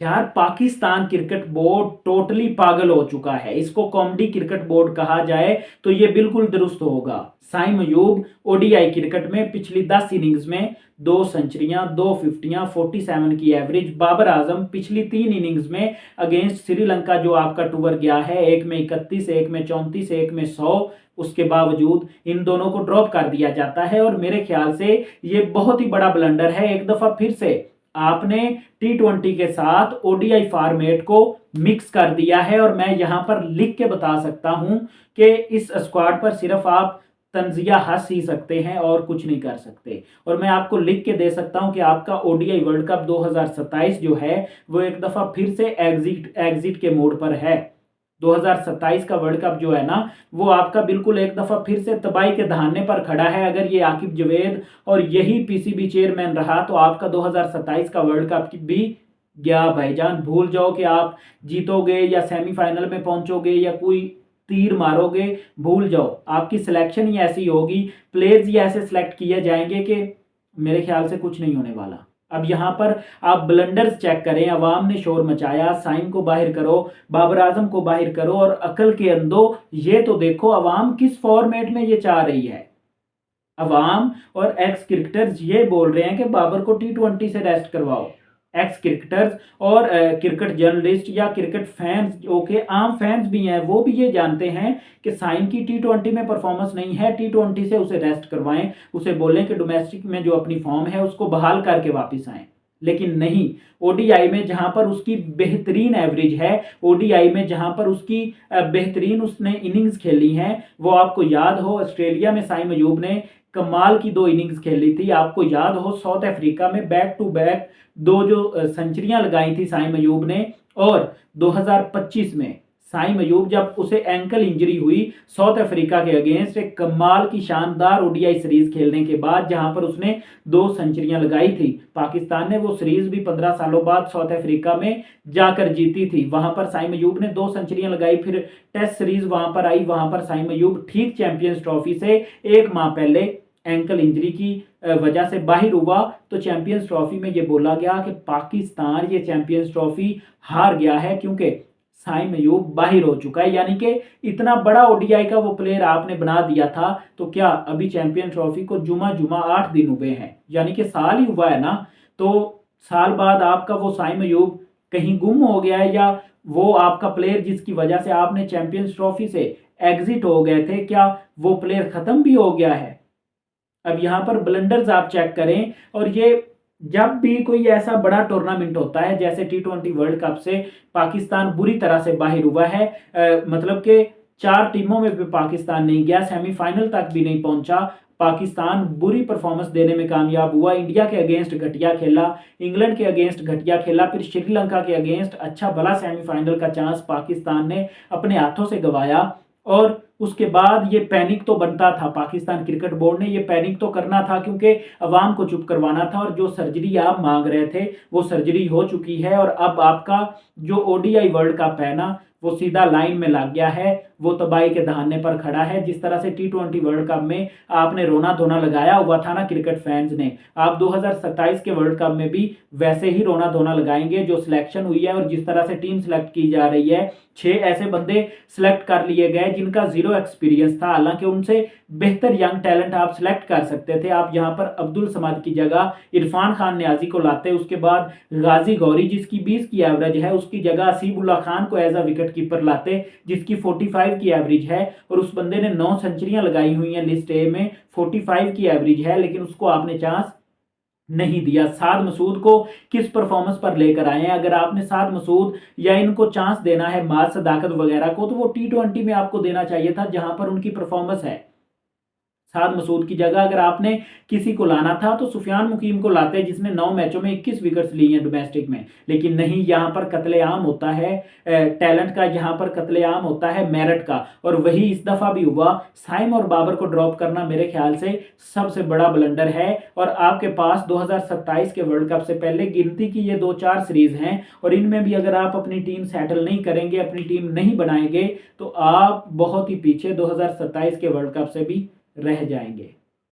यार Pakistan cricket board totally पागल हो चुका है। इसको कॉमेडी क्रिकेट बोर्ड कहा जाए तो ये बिल्कुल दुरुस्त होगा। साइम अयूब ओडीआई क्रिकेट में पिछली 10 इनिंग्स में 2 सेंचुरियां, 2 फिफ्टियां, 47 की एवरेज। बाबर आजम पिछली 3 इनिंग्स में अगेंस्ट श्रीलंका जो आपका टूर गया है, एक में 31, एक में 34, एक में 100, उसके बावजूद इन दोनों को ड्रॉप कर दिया जाता है। और मेरे ख्याल से ये बहुत ही बड़ा ब्लंडर है। एक दफा फिर से आपने T20 के साथ ओडीआई फॉर्मेट को मिक्स कर दिया है। और मैं यहां पर लिख के बता सकता हूं कि इस स्क्वाड पर सिर्फ आप तंजिया हंस ही सकते हैं और कुछ नहीं कर सकते। और मैं आपको लिख के दे सकता हूं कि आपका ओडीआई वर्ल्ड कप 2027 जो है वो एक दफा फिर से एग्जिट के मोड पर है। 2027 का वर्ल्ड कप जो है ना, वो आपका बिल्कुल एक दफा फिर से तबाही के दहाने पर खड़ा है। अगर ये आकिब जवेद और यही पीसीबी चेयरमैन रहा तो आपका 2027 का वर्ल्ड कप भी गया भाईजान। भूल जाओ कि आप जीतोगे या सेमीफाइनल में पहुंचोगे या कोई तीर मारोगे। भूल जाओ, आपकी सिलेक्शन ही ऐसी होगी, प्लेयर्स ही ऐसे सिलेक्ट किए जाएंगे कि मेरे ख्याल से कुछ नहीं होने वाला। अब यहां पर आप ब्लंडर्स चेक करें। अवाम ने शोर मचाया, साइम को बाहर करो, बाबर आजम को बाहर करो और अकल के अंदो ये तो देखो अवाम किस फॉर्मेट में ये चाह रही है। अवाम और एक्स क्रिकेटर्स ये बोल रहे हैं कि बाबर को T20 से रेस्ट करवाओ। एक्स क्रिकेटर्स और क्रिकेट जर्नलिस्ट या क्रिकेट फैंस जो कि आम फैंस भी हैं, वो भी ये जानते हैं कि साइम की T20 में परफॉर्मेंस नहीं है, T20 से उसे रेस्ट करवाएं। उसे बोलें कि डोमेस्टिक में जो अपनी फॉर्म है उसको बहाल करके वापस आए। लेकिन नहीं, ओडीआई में जहां पर उसकी बेहतरीन एवरेज है, ओडीआई में जहां पर उसकी बेहतरीन उसने इनिंग्स खेली हैं, वो आपको याद हो ऑस्ट्रेलिया में साइम अयूब ने कमाल की 2 इनिंग्स खेली थी। आपको याद हो साउथ अफ्रीका में बैक टू बैक 2 जो सेंचुरियां लगाई थी साइम अयूब ने। और 2025 में साइम अयूब जब उसे एंकल इंजरी हुई साउथ अफ्रीका के अगेंस्ट, एक कमाल की शानदार ओडीआई सीरीज खेलने के बाद जहां पर उसने 2 सेंचुरियां लगाई थी, पाकिस्तान ने वो सीरीज भी 15 सालों बाद साउथ अफ्रीका में जाकर जीती थी। वहां पर साइम अयूब ने 2 सेंचुरियां लगाई। फिर टेस्ट सीरीज वहां पर आई, वहां पर साइम अयूब ठीक चैंपियंस ट्रॉफी से 1 माह पहले एंकल इंजरी की वजह से बाहर हुआ। तो चैंपियंस ट्रॉफी में ये बोला गया कि पाकिस्तान ये चैंपियंस ट्रॉफी हार गया है क्योंकि साइम अयूब बाहर हो चुका है। यानी कि इतना बड़ा ओडीआई का वो प्लेयर आपने बना दिया था, तो क्या अभी चैंपियन ट्रॉफी को जुमा 8 दिन हुए हैं, यानी कि साल ही हुआ है ना। तो साल बाद आपका वो साइम अयूब कहीं गुम हो गया है, या वो आपका प्लेयर जिसकी वजह से आपने चैंपियंस ट्रॉफी से एग्जिट हो गए थे, क्या वो प्लेयर खत्म भी हो गया है। अब यहाँ पर ब्लंडर्स आप चेक करें। और ये जब भी कोई ऐसा बड़ा टूर्नामेंट होता है जैसे T20 वर्ल्ड कप से पाकिस्तान बुरी तरह से बाहर हुआ है, मतलब कि 4 टीमों में भी पाकिस्तान नहीं गया, सेमीफाइनल तक भी नहीं पहुंचा। पाकिस्तान बुरी परफॉर्मेंस देने में कामयाब हुआ। इंडिया के अगेंस्ट घटिया खेला, इंग्लैंड के अगेंस्ट घटिया खेला, फिर श्रीलंका के अगेंस्ट अच्छा भला सेमीफाइनल का चांस पाकिस्तान ने अपने हाथों से गंवाया। और उसके बाद ये पैनिक तो बनता था, पाकिस्तान क्रिकेट बोर्ड ने ये पैनिक तो करना था क्योंकि अवाम को चुप करवाना था। और जो सर्जरी आप मांग रहे थे वो सर्जरी हो चुकी है। और अब आपका जो ओडीआई वर्ल्ड कप है ना, वो सीधा लाइन में लग गया है, वो तबाही के दहाने पर खड़ा है। जिस तरह से T20 वर्ल्ड कप में आपने रोना धोना लगाया हुआ था ना क्रिकेट फैंस ने, आप 2027 के वर्ल्ड कप में भी वैसे ही रोना धोना लगाएंगे। जो सिलेक्शन हुई है और जिस तरह से टीम सेलेक्ट की जा रही है, 6 ऐसे बंदे सिलेक्ट कर लिए गए जिनका 0 एक्सपीरियंस था। हालांकि उनसे बेहतर यंग टैलेंट आप सिलेक्ट कर सकते थे। आप यहाँ पर अब्दुल समाद की जगह इरफान खान न्याजी को लाते, उसके बाद गाजी गौरी जिसकी 20 की एवरेज है उसकी जगह असीबुल्ला खान को एज अ विकेट कीपर लाते जिसकी 45 की एवरेज है। और उस बंदे ने 9 सेंचुरियां लगाई हुई हैं लिस्ट ए में, 45 की एवरेज है, लेकिन उसको आपने चांस नहीं दिया। साद मसूद को किस परफॉर्मेंस पर लेकर आए हैं। अगर आपने साद मसूद या इनको चांस देना है, माज सदाकत वगैरह को, तो वो T20 में आपको देना चाहिए था जहां पर उनकी परफॉर्मेंस है। साद मसूद की जगह अगर आपने किसी को लाना था तो सुफियान मुकीम को लाते जिसने 9 मैचों में 21 विकेट्स ली हैं डोमेस्टिक में। लेकिन नहीं, यहाँ पर कत्लेआम होता है टैलेंट का, यहाँ पर कत्लेआम होता है मेरिट का। और वही इस दफा भी हुआ। साइम और बाबर को ड्रॉप करना मेरे ख्याल से सबसे बड़ा ब्लंडर है। और आपके पास 2027 के वर्ल्ड कप से पहले गिनती की ये 2-4 सीरीज हैं, और इनमें भी अगर आप अपनी टीम सेटल नहीं करेंगे, अपनी टीम नहीं बनाएंगे, तो आप बहुत ही पीछे 2027 के वर्ल्ड कप से भी रह जाएंगे।